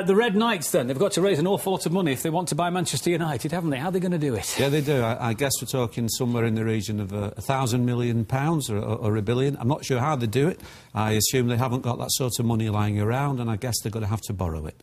The Red Knights, then, they've got to raise an awful lot of money if they want to buy Manchester United, haven't they? How are they going to do it? Yeah, they do. I guess we're talking somewhere in the region of £1,000 million or £1 billion. I'm not sure how they do it. I assume they haven't got that sort of money lying around, and I guess they're going to have to borrow it.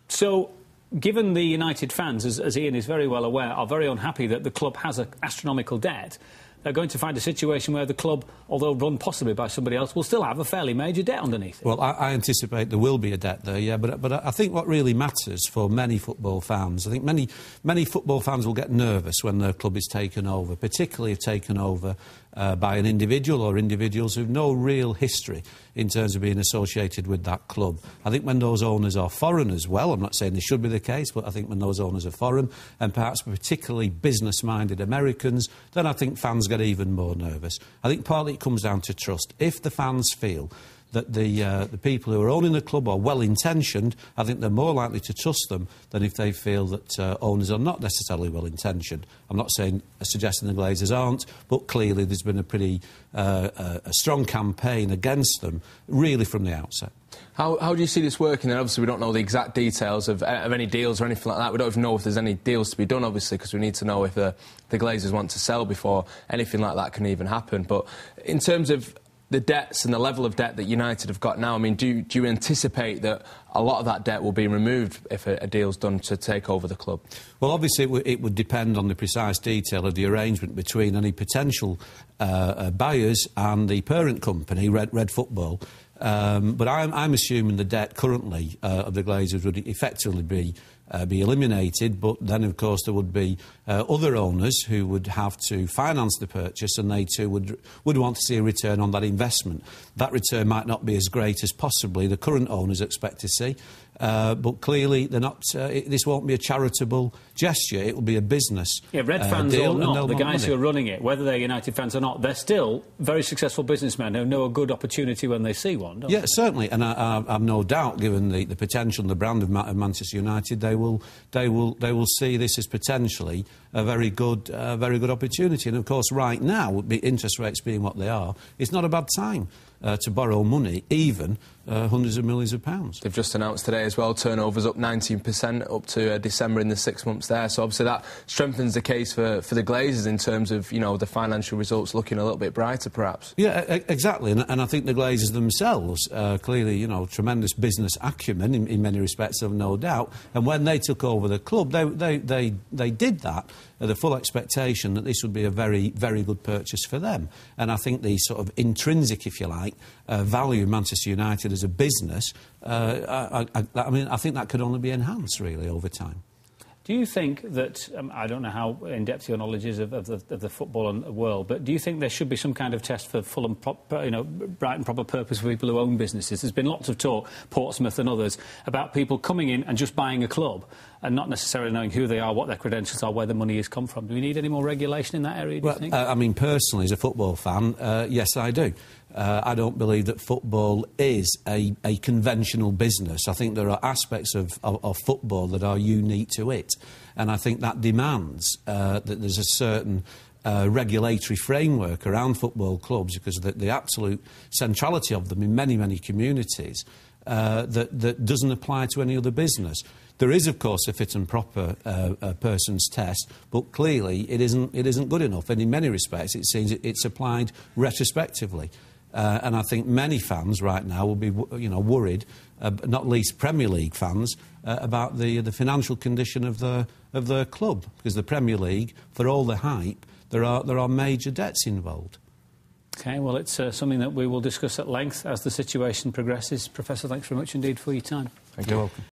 So, given the United fans, as Ian is very well aware, are very unhappy that the club has an astronomical debt, they're going to find a situation where the club, although run possibly by somebody else, will still have a fairly major debt underneath it. Well, I anticipate there will be a debt there, yeah, but I think what really matters for many football fans, I think many football fans will get nervous when their club is taken over, particularly if taken over by an individual or individuals who have no real history in terms of being associated with that club. I think when those owners are foreign as well, I'm not saying this should be the case, but I think when those owners are foreign, and perhaps particularly business-minded Americans, then I think fans get even more nervous. I think partly it comes down to trust. If the fans feel that the people who are owning the club are well-intentioned, I think they're more likely to trust them than if they feel that owners are not necessarily well-intentioned. I'm not suggesting the Glazers aren't, but clearly there's been a pretty a strong campaign against them, really from the outset. How do you see this working? And obviously we don't know the exact details of any deals or anything like that. We don't even know if there's any deals to be done, obviously, because we need to know if the Glazers want to sell before anything like that can even happen. But in terms of the debts and the level of debt that United have got now, I mean, do you anticipate that a lot of that debt will be removed if a deal's done to take over the club? Well, obviously it would depend on the precise detail of the arrangement between any potential buyers and the parent company, Red Football. But I'm assuming the debt currently of the Glazers would effectively be eliminated, but then, of course, there would be other owners who would have to finance the purchase, and they too would want to see a return on that investment. That return might not be as great as possibly the current owners expect to see, but clearly they're not. This won't be a charitable gesture; it will be a business. Yeah, Red fans or not, the guys who are running it, whether they're United fans or not, they're still very successful businessmen who know a good opportunity when they see one. Don't yeah, they? Certainly, and I've no doubt, given the potential and the brand of Manchester United, they will see this as potentially a very good opportunity. And of course, right now, with interest rates being what they are, it's not a bad time to borrow money, even hundreds of millions of pounds. They've just announced today as well, turnover's up 19% up to December in the 6 months there. So obviously that strengthens the case for the Glazers in terms of, you know, the financial results looking a little bit brighter, perhaps. Yeah, exactly. And I think the Glazers themselves, clearly, you know, tremendous business acumen in many respects, I've no doubt. And when they took over the club, they did that at the full expectation that this would be a very, very good purchase for them. And I think the sort of intrinsic, if you like, value of Manchester United as a business, I mean, I think that could only be enhanced, really, over time. Do you think that, I don't know how in-depth your knowledge is of the football and the world, but do you think there should be some kind of test for full and right and proper purpose for people who own businesses? There's been lots of talk, Portsmouth and others, about people coming in and just buying a club and not necessarily knowing who they are, what their credentials are, where the money has come from. Do we need any more regulation in that area, do you think? I mean, personally, as a football fan, yes, I do. I don't believe that football is a conventional business. I think there are aspects of football that are unique to it. And I think that demands that there's a certain regulatory framework around football clubs, because the absolute centrality of them in many, many communities that doesn't apply to any other business. There is, of course, a fit and proper person's test, but clearly it isn't good enough. And in many respects, it seems it's applied retrospectively. And I think many fans right now will be, worried, not least Premier League fans, about the financial condition of their club, because the Premier League, for all the hype, there are major debts involved. OK, well, it's something that we will discuss at length as the situation progresses. Professor, thanks very much indeed for your time. Thank you. You're welcome.